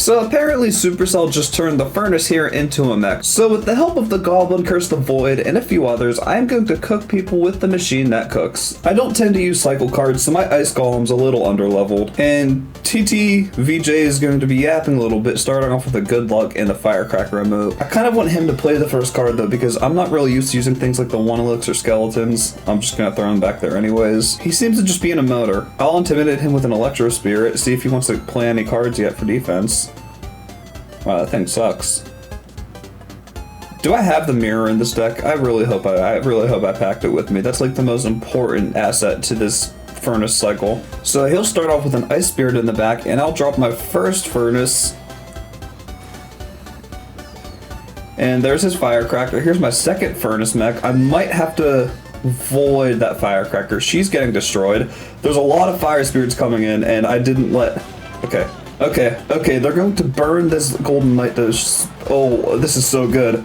So apparently Supercell just turned the furnace here into a mech. So with the help of the Goblin, Curse the Void, and a few others, I am going to cook people with the machine that cooks. I don't tend to use cycle cards, so my Ice Golem's a little underleveled. And TTVJ is going to be yapping a little bit, starting off with a Good Luck and the Firecracker emote. I kind of want him to play the first card though, because I'm not really used to using things like the 1 Elixir Skeletons. I'm just going to throw him back there anyways. He seems to just be in a motor. I'll intimidate him with an Electro Spirit, see if he wants to play any cards yet for defense. Wow, that thing sucks. Do I have the mirror in this deck? I really hope I packed it with me. That's like the most important asset to this furnace cycle. So he'll start off with an Ice Spirit in the back, and I'll drop my first furnace. And there's his Firecracker. Here's my second furnace mech. I might have to void that Firecracker. She's getting destroyed. There's a lot of Fire Spirits coming in, and I didn't let... Okay, they're going to burn this Golden Knight. Oh, this is so good.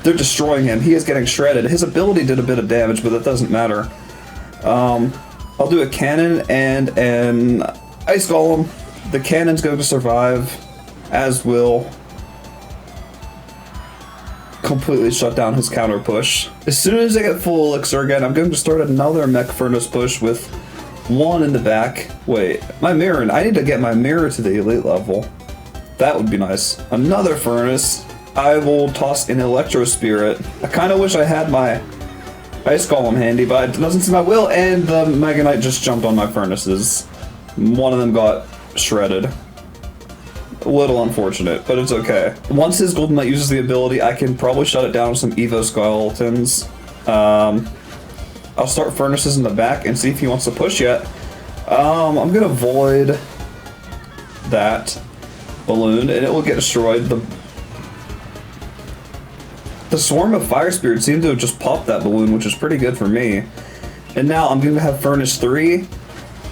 They're destroying him. He is getting shredded. His ability did a bit of damage, but that doesn't matter. I'll do a cannon and an Ice Golem. The cannon's going to survive, as will completely shut down his counter push. As soon as I get full elixir again, I'm going to start another mech furnace push with 1 in the back. Wait, my mirror. I need to get my mirror to the elite level. That would be nice. Another furnace. I will toss an Electro Spirit. I kind of wish I had my Ice Golem handy, but it doesn't seem I will, and the Mega Knight just jumped on my furnaces. One of them got shredded. A little unfortunate, but it's okay. Once his Golden Knight uses the ability, I can probably shut it down with some Evo Skeletons. I'll start furnaces in the back and see if he wants to push yet. I'm gonna void that balloon and it will get destroyed. The swarm of Fire Spirits seemed to have just popped that balloon, which is pretty good for me. And now I'm gonna have furnace 3,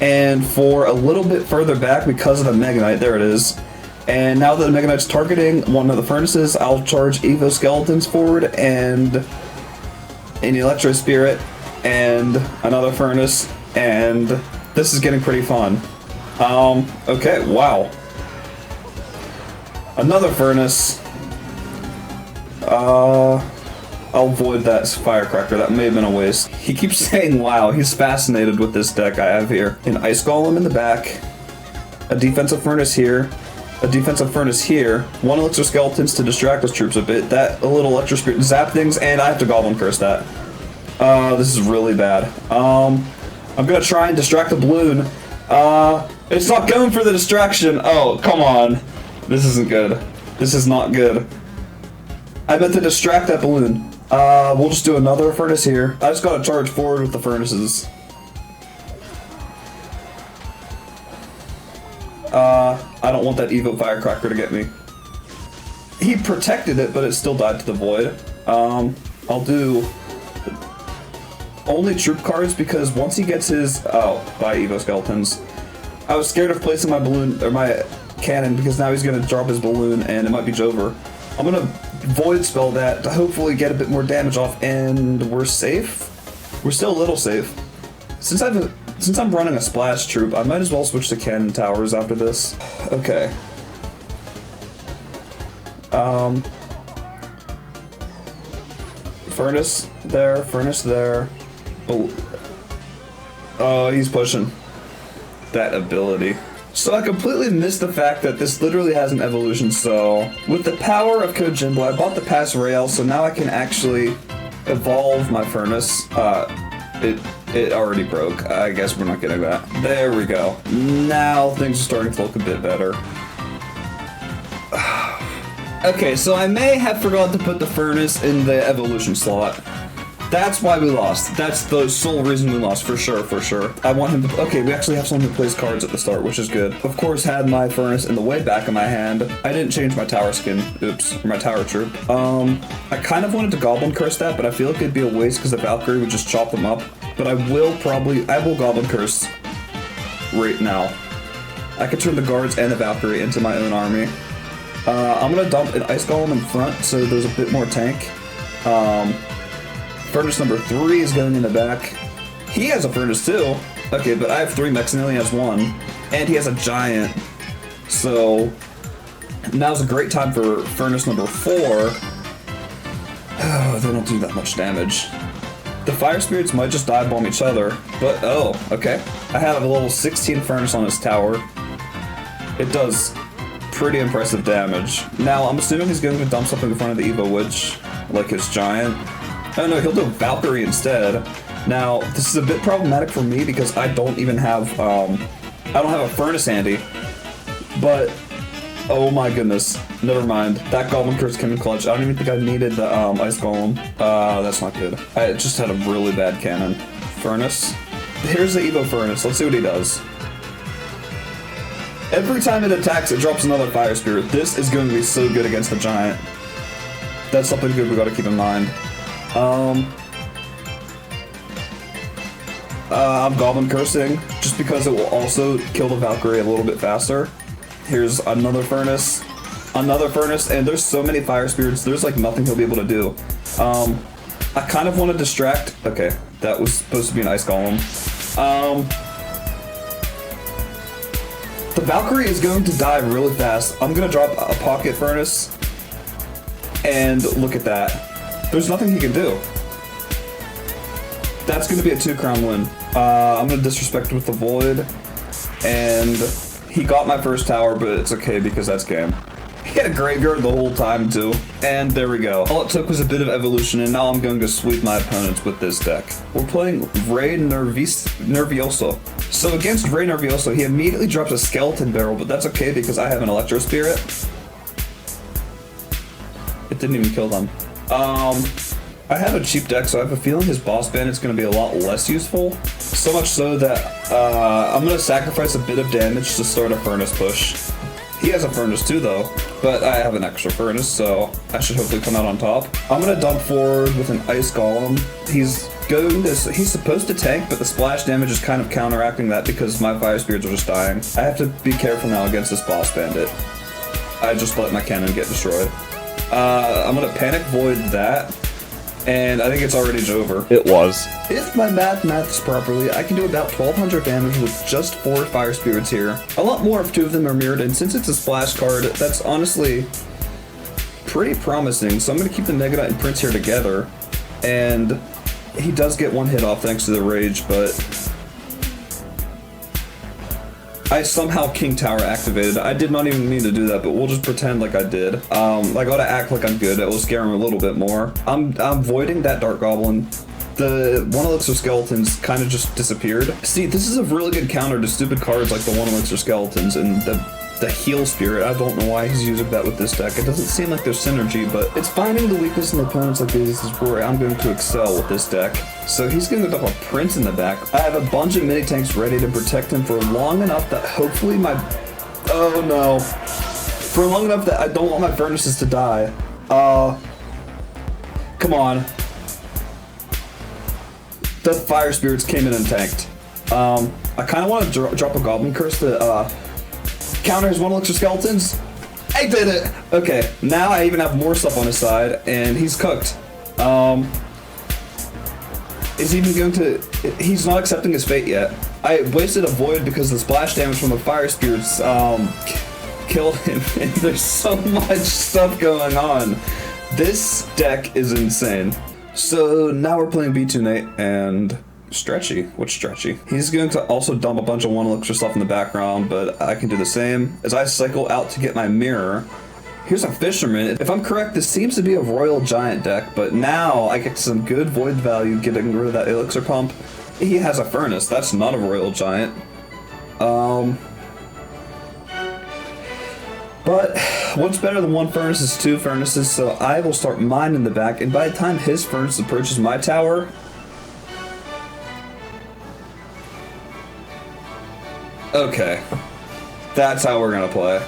and for a little bit further back because of the Mega Knight, there it is. And now that the Mega Knight's targeting one of the furnaces, I'll charge Evo Skeletons forward and an Electro Spirit and another furnace, and this is getting pretty fun. Okay, wow. Another furnace. I'll void that Firecracker. That may have been a waste. He keeps saying wow. He's fascinated with this deck I have here. An Ice Golem in the back, a defensive furnace here, a defensive furnace here, 1 Elixir Skeletons to distract his troops a bit, that a little Electro Spirit zap things, and I have to Goblin Curse that. This is really bad. I'm gonna try and distract the balloon. It's not going for the distraction. Oh, come on. This isn't good. This is not good. I meant to distract that balloon. We'll just do another furnace here. I just gotta charge forward with the furnaces. I don't want that Evo Firecracker to get me. He protected it, but it still died to the void. I'll do only troop cards because once he gets his... Oh, by Evo Skeletons. I was scared of placing my balloon, or my cannon, because now he's gonna drop his balloon and it might be over. I'm gonna void spell that to hopefully get a bit more damage off, and we're safe. We're still a little safe. Since I'm running a splash troop, I might as well switch to cannon towers after this. Okay. Furnace there, furnace there. Oh, he's pushing that ability. So I completely missed the fact that this literally has an evolution, so with the power of Code Jimbo, I bought the pass rail, so now I can actually evolve my furnace. It already broke. I guess we're not getting that. There we go. Now things are starting to look a bit better. Okay, so I may have forgot to put the furnace in the evolution slot. That's why we lost. That's the sole reason we lost, for sure, for sure. I want him to... Okay, we actually have someone who plays cards at the start, which is good. Of course, had my furnace in the way back of my hand. I didn't change my tower skin. Oops. Or my tower troop. I kind of wanted to Goblin Curse that, but I feel like it'd be a waste because the Valkyrie would just chop them up. But I will Goblin Curse right now. I could turn the guards and the Valkyrie into my own army. I'm gonna dump an Ice Golem in front, so there's a bit more tank. Furnace number 3 is going in the back. He has a furnace too. Okay, but I have 3 mechs and he only has 1. And he has a giant. So Now's a great time for furnace number 4. Oh, they don't do that much damage. The fire spirits might just dive bomb each other, but oh, okay. I have a level 16 furnace on his tower. It does pretty impressive damage. Now, I'm assuming he's going to dump something in front of the Evo Witch, like his giant. Oh no, he'll do Valkyrie instead. Now, this is a bit problematic for me because I don't even have, I don't have a furnace handy. But, oh my goodness, never mind. That Goblin Curse came in clutch. I don't even think I needed the Ice Golem. That's not good. I just had a really bad cannon. Furnace. Here's the Evo Furnace. Let's see what he does. Every time it attacks, it drops another Fire Spirit. This is going to be so good against the Giant. That's something good we gotta keep in mind. I'm Goblin Cursing, just because it will also kill the Valkyrie a little bit faster. Here's another Furnace, and there's so many Fire Spirits, there's like nothing he'll be able to do. I kind of want to distract. Okay, that was supposed to be an Ice Golem. The Valkyrie is going to die really fast. I'm gonna drop a Pocket Furnace, and look at that. There's nothing he can do. That's gonna be a 2-crown win. I'm gonna disrespect with the Void, and he got my first tower, but it's okay because that's game. He had a graveyard the whole time too, and there we go. All it took was a bit of evolution, and now I'm going to sweep my opponents with this deck. We're playing Rey Nervioso. So against Rey Nervioso, he immediately drops a Skeleton Barrel, but that's okay because I have an Electro Spirit. It didn't even kill them. I have a cheap deck, so I have a feeling his Boss Bandit's going to be a lot less useful. So much so that I'm going to sacrifice a bit of damage to start a Furnace push. He has a Furnace too though, but I have an extra Furnace, so I should hopefully come out on top. I'm going to dump forward with an Ice Golem. He's supposed to tank, but the splash damage is kind of counteracting that because my Fire Spirits are just dying. I have to be careful now against this Boss Bandit. I just let my cannon get destroyed. I'm going to Panic Void that. And I think it's already over. It was. If my maths properly, I can do about 1200 damage with just 4 Fire Spirits here. A lot more if 2 of them are mirrored, and since it's a splash card, that's honestly pretty promising. So I'm going to keep the Mega Knight and Prince here together. And he does get 1 hit off thanks to the Rage, but I somehow King Tower activated. I did not even mean to do that, but we'll just pretend like I did. I gotta act like I'm good. It will scare him a little bit more. I'm voiding that Dark Goblin. The One Elixir Skeletons kind of just disappeared. See, this is a really good counter to stupid cards like the One Elixir Skeletons and the Heal Spirit. I don't know why he's using that with this deck. It doesn't seem like there's synergy, but it's finding the weakness in opponents like these is where I'm going to excel with this deck. So he's going to dump a Prince in the back. I have a bunch of mini tanks ready to protect him for long enough that hopefully oh no. For long enough that I don't want my Furnaces to die. Come on. The Fire Spirits came in and tanked. I kind of want to drop a Goblin Curse to counter his One Elixir Skeletons. I did it! Okay, now I even have more stuff on his side, and he's cooked. He's not accepting his fate yet. I wasted a Void because the splash damage from the Fire Spirits killed him, and there's so much stuff going on. This deck is insane. So now we're playing B2 Nate and Stretchy. What's Stretchy? He's going to also dump a bunch of One Elixir stuff in the background, but I can do the same. As I cycle out to get my mirror, here's a Fisherman. If I'm correct, this seems to be a Royal Giant deck, but now I get some good Void value getting rid of that Elixir Pump. He has a Furnace. That's not a Royal Giant. But what's better than 1 furnace is 2 furnaces, so I will start mine in the back, and by the time his furnace approaches my tower, okay, that's how we're gonna play.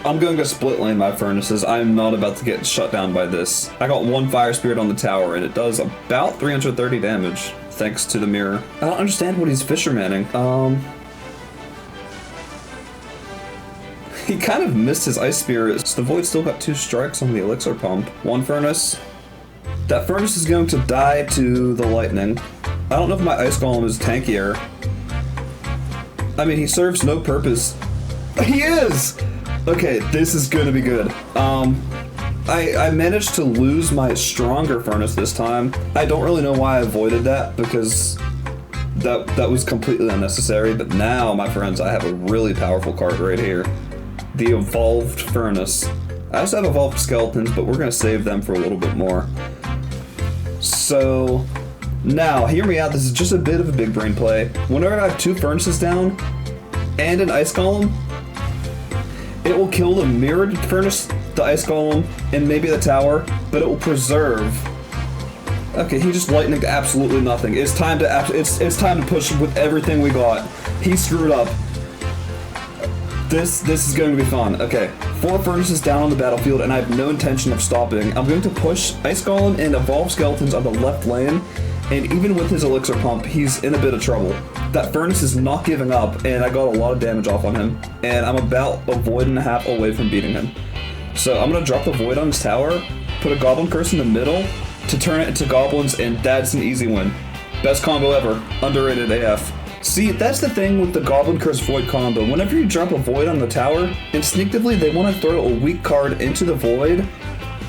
I'm going to split lane my furnaces. I'm not about to get shut down by this. I got 1 Fire Spirit on the tower, and it does about 330 damage, thanks to the mirror. I don't understand what he's Fishermaning. He kind of missed his Ice Spirit. The Void still got 2 strikes on the Elixir Pump. 1 Furnace. That Furnace is going to die to the Lightning. I don't know if my Ice Golem is tankier. I mean, he serves no purpose. He is! Okay, this is gonna be good. I managed to lose my stronger furnace this time. I don't really know why I avoided that, because that was completely unnecessary, but now, my friends, I have a really powerful card right here. The Evolved Furnace. I also have Evolved Skeletons, but we're gonna save them for a little bit more. So, now, hear me out, this is just a bit of a big brain play. Whenever I have 2 furnaces down, and an ice golem, it will kill the mirrored furnace, the ice golem, and maybe the tower, but it will preserve. Okay, he just lightninged absolutely nothing. It's time to it's time to push with everything we got. He screwed up. This is going to be fun. Okay, 4 furnaces down on the battlefield, and I have no intention of stopping. I'm going to push Ice Golem and Evolved Skeletons on the left lane, and even with his Elixir Pump, he's in a bit of trouble. That furnace is not giving up, and I got a lot of damage off on him, and I'm about a Void and a half away from beating him. So I'm going to drop the Void on his tower, put a Goblin Curse in the middle to turn it into goblins, and that's an easy win. Best combo ever. Underrated AF. See, that's the thing with the Goblin Curse Void combo. Whenever you drop a Void on the tower, instinctively they want to throw a weak card into the Void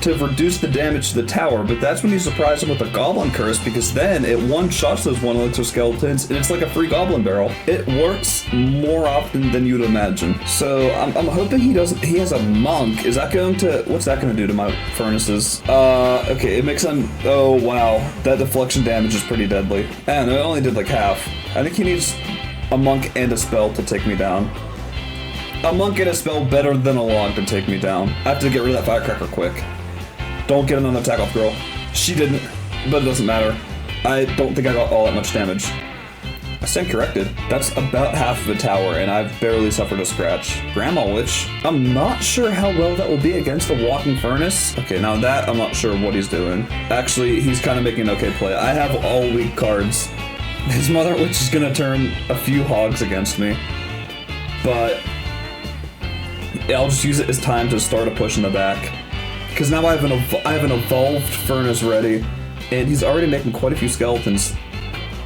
to reduce the damage to the tower, but that's when you surprise them with a Goblin Curse, because then it one-shots those 1 Elixir Skeletons, and it's like a free Goblin Barrel. It works more often than you'd imagine. So I'm hoping he has a Monk. Is that going to, what's that going to do to my furnaces? Okay, it makes them, oh wow, that deflection damage is pretty deadly. And it only did like half. I think he needs a Monk and a spell to take me down. A Monk and a spell better than a log to take me down. I have to get rid of that Firecracker quick. Don't get another attack off, girl. She didn't, but it doesn't matter. I don't think I got all that much damage. I stand corrected. That's about half of a tower, and I've barely suffered a scratch. Grandma Witch. I'm not sure how well that will be against the Walking Furnace. Okay, now that, I'm not sure what he's doing. Actually, he's kind of making an okay play. I have all weak cards. His Mother Witch is gonna turn a few hogs against me, but I'll just use it as time to start a push in the back. Because now I have an Evolved Furnace ready, and he's already making quite a few skeletons.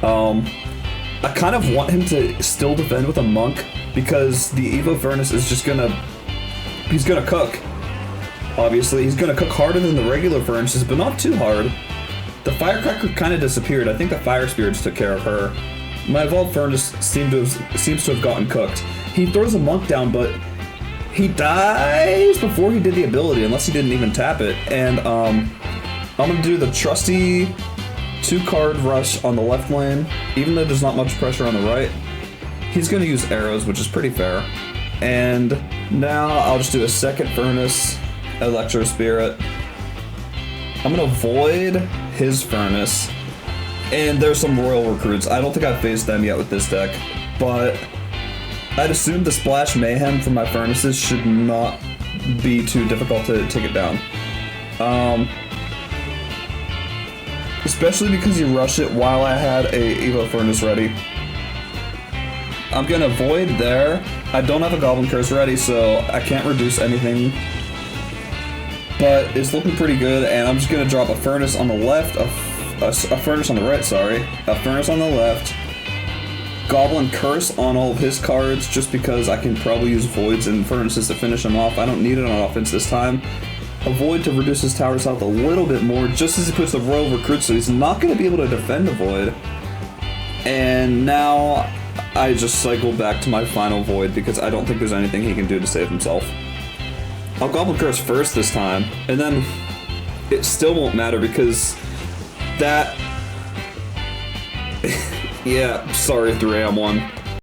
I kind of want him to still defend with a Monk, because the Evo Furnace is just he's gonna cook. Obviously, he's gonna cook harder than the regular furnaces, but not too hard. The Firecracker kind of disappeared. I think the Fire Spirits took care of her. My Evolved Furnace seems to have gotten cooked. He throws a Monk down, but he dies before he did the ability, unless he didn't even tap it. And I'm gonna do the trusty 2-card rush on the left lane, even though there's not much pressure on the right. He's gonna use arrows, which is pretty fair. And now I'll just do a second furnace, Electro Spirit. I'm gonna void his furnace. And there's some Royal Recruits. I don't think I've faced them yet with this deck, but I'd assume the Splash Mayhem from my furnaces should not be too difficult to take it down. Especially because you rush it while I had a Evo Furnace ready. I'm gonna Void there. I don't have a Goblin Curse ready, so I can't reduce anything. But it's looking pretty good, and I'm just gonna drop a Furnace on the left, a Furnace on the right, sorry. A Furnace on the left. Goblin Curse on all of his cards, just because I can probably use Voids and Furnaces to finish him off. I don't need it on offense this time. A Void to reduce his tower's health a little bit more, just as he puts the Royal Recruit, so he's not going to be able to defend the Void. And now I just cycle back to my final Void, because I don't think there's anything he can do to save himself. I'll Goblin Curse first this time, and then it still won't matter, because that... Yeah, sorry 3am1.